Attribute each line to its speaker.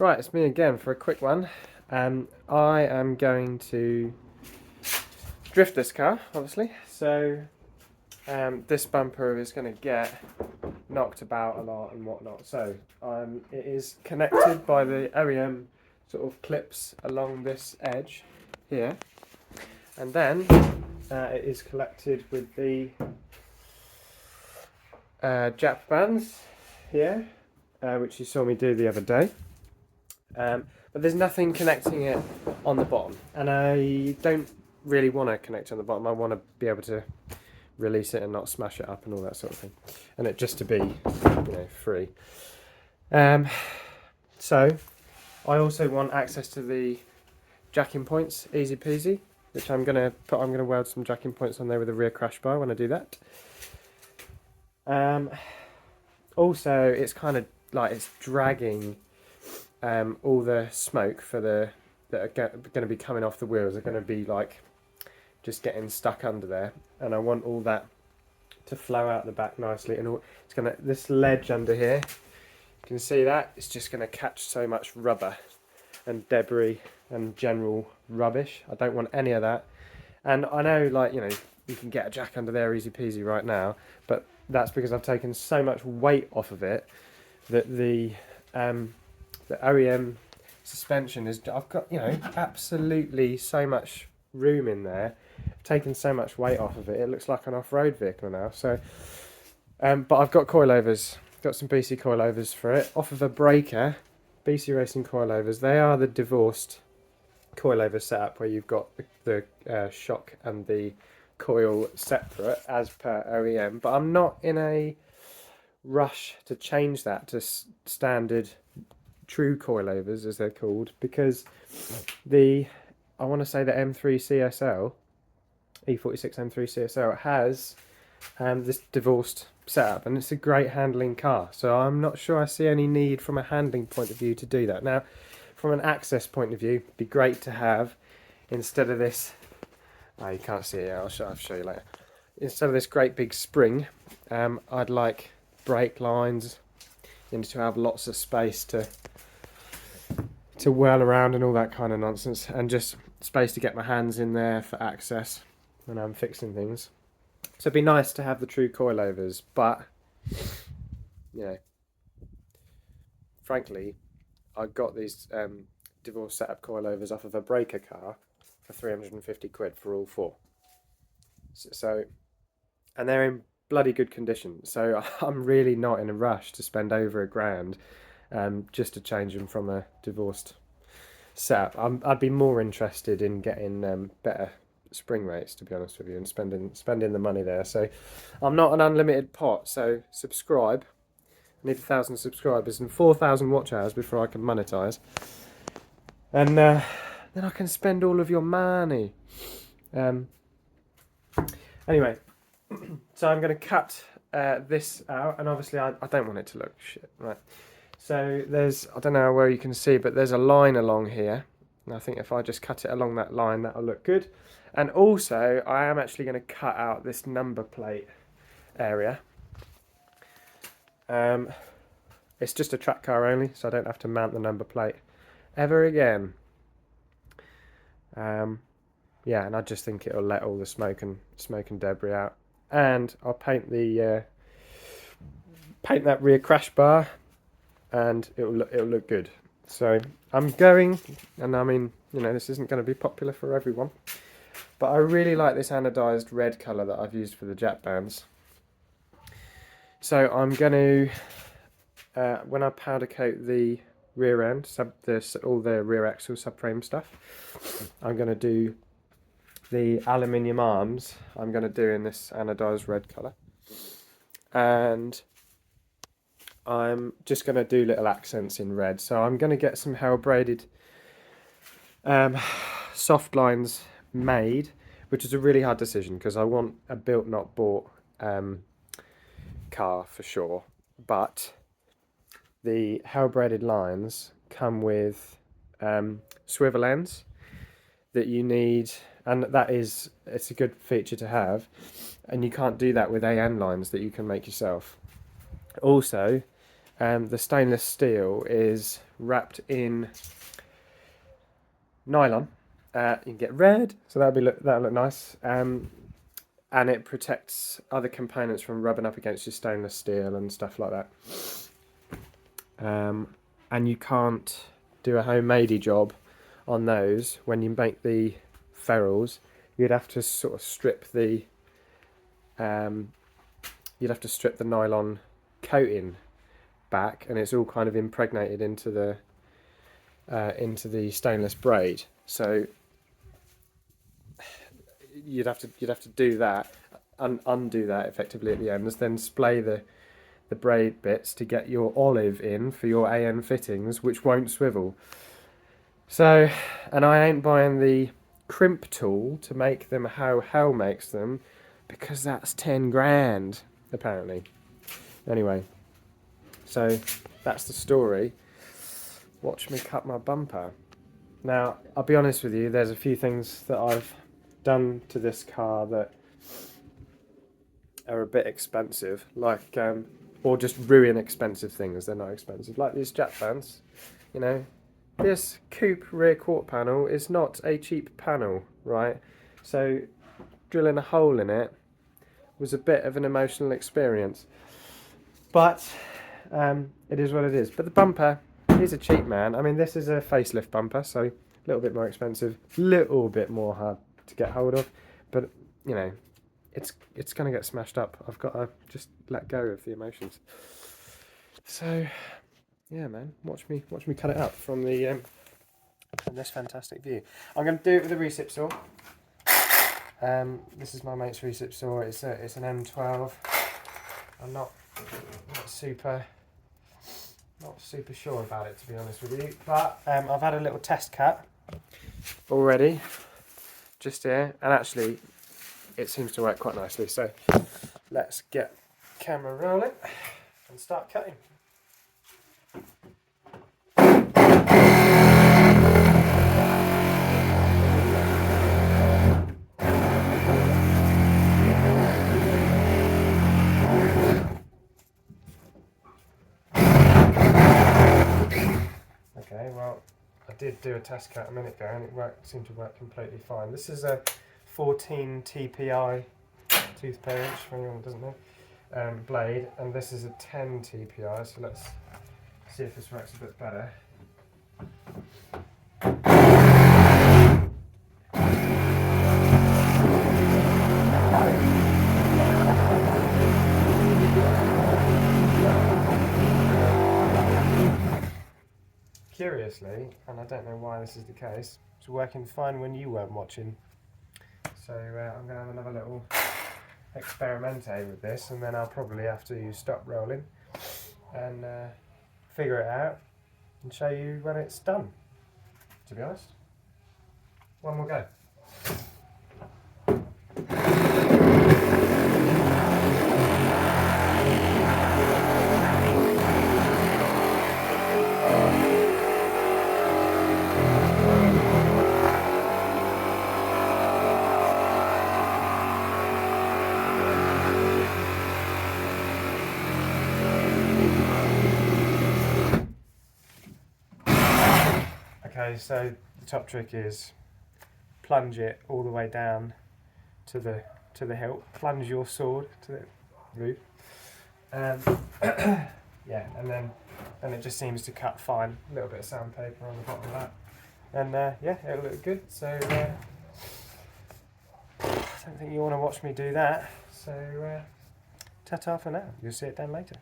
Speaker 1: Right, it's me again for a quick one. I am going to drift this car, obviously. So this bumper is going to get knocked about a lot and whatnot. So it is connected by the OEM sort of clips along this edge here, and then it is collected with the Jap bands here, which you saw me do the other day. But there's nothing connecting it on the bottom, and I don't really want to connect on the bottom. I want to be able to release it and not smash it up and all that sort of thing, and it just to be, free. So I also want access to the jacking points, easy peasy, which I'm gonna weld some jacking points on there with a rear crash bar when I do that. Also, it's kind of like it's dragging all the smoke that are going to be coming off the wheels are going to be like just getting stuck under there, and I want all that to flow out the back nicely. And this ledge under here, you can see that it's just going to catch so much rubber and debris and general rubbish. I don't want any of that. And I know, you can get a jack under there easy peasy right now, but that's because I've taken so much weight off of it that the OEM suspension is. I've got absolutely so much room in there. I've taken so much weight off of it. It looks like an off-road vehicle now. So, but I've got coilovers. Got some BC coilovers for it off of a breaker. BC Racing coilovers. They are the divorced coilover setup where you've got the shock and the coil separate as per OEM. But I'm not in a rush to change that to standard true coilovers, as they're called, because I want to say the M3 CSL, E46 M3 CSL has this divorced setup, and it's a great handling car. So I'm not sure I see any need from a handling point of view to do that. Now, from an access point of view, it'd be great to have, instead of this, oh, you can't see it yet, I'll show you later. Instead of this great big spring, I'd like brake lines, to have lots of space to whirl around and all that kind of nonsense, and just space to get my hands in there for access when I'm fixing things. So it'd be nice to have the true coilovers, but frankly, I got these divorce setup coilovers off of a breaker car for 350 quid for all four. So, and they're in bloody good condition. So I'm really not in a rush to spend over £1,000 just to change them from a divorced setup. I'd be more interested in getting better spring rates, to be honest with you, and spending the money there. So I'm not an unlimited pot. So subscribe. I need 1,000 subscribers and 4,000 watch hours before I can monetize, and then I can spend all of your money. Anyway, so I'm going to cut this out, and obviously I don't want it to look shit, right? So I don't know where you can see, but there's a line along here. And I think if I just cut it along that line, that'll look good. And also, I am actually going to cut out this number plate area. It's just a track car only, so I don't have to mount the number plate ever again. Yeah, and I just think it'll let all the smoke and debris out. And I'll paint that rear crash bar, and it'll look good. So I'm going, and I mean, this isn't going to be popular for everyone, but I really like this anodized red colour that I've used for the Jap bands. So I'm going to, when I powder coat the rear end, all the rear axle subframe stuff, I'm going to do the aluminium arms. I'm going to do in this anodized red colour, and I'm just going to do little accents in red. So I'm going to get some Hell braided soft lines made, which is a really hard decision because I want a built not bought car for sure, but the Hell braided lines come with swivel ends that you need, and it's a good feature to have, and you can't do that with AN lines that you can make yourself. Also, the stainless steel is wrapped in nylon. You can get red, so that'll look nice. And it protects other components from rubbing up against your stainless steel and stuff like that. And you can't do a homemadey job on those when you make the ferrules. You'd have to sort of strip the nylon coating back, and it's all kind of impregnated into the stainless braid. So you'd have to do that, undo that effectively at the ends, then splay the braid bits to get your olive in for your AN fittings, which won't swivel. So, and I ain't buying the crimp tool to make them how Hell makes them, because that's 10 grand apparently. Anyway, so that's the story. Watch me cut my bumper. Now, I'll be honest with you, there's a few things that I've done to this car that are a bit expensive, like or just ruin expensive things. They're not expensive, like these jack fans. You know, this coupe rear quarter panel is not a cheap panel, right? So drilling a hole in it was a bit of an emotional experience, but it is what it is. But the bumper is a cheap man. I mean, this is a facelift bumper, so a little bit more expensive, little bit more hard to get hold of, but you know, it's gonna get smashed up. I've got to just let go of the emotions. So yeah, man, watch me cut it up from this fantastic view. I'm gonna do it with a recip saw. This is my mate's recip saw. It's an M12. I'm not super sure about it, to be honest with you, but I've had a little test cut already just here, and actually it seems to work quite nicely. So let's get camera rolling and start cutting. Okay, well, I did do a test cut a minute ago and it seemed to work completely fine. This is a 14 TPI tooth pair inch, for anyone who doesn't know, blade, and this is a 10 TPI, so let's see if this works a bit better. Curiously, and I don't know why this is the case, it's working fine when you weren't watching. So I'm going to have another little experimente with this, and then I'll probably have to stop rolling and figure it out and show you when it's done, to be honest. One more go. Okay, so the top trick is plunge it all the way down to the hilt. Plunge your sword to the roof. Yeah, and then it just seems to cut fine. A little bit of sandpaper on the bottom of that, and yeah, it'll look good. So I don't think you want to watch me do that. So ta-ta for now. You'll see it down later.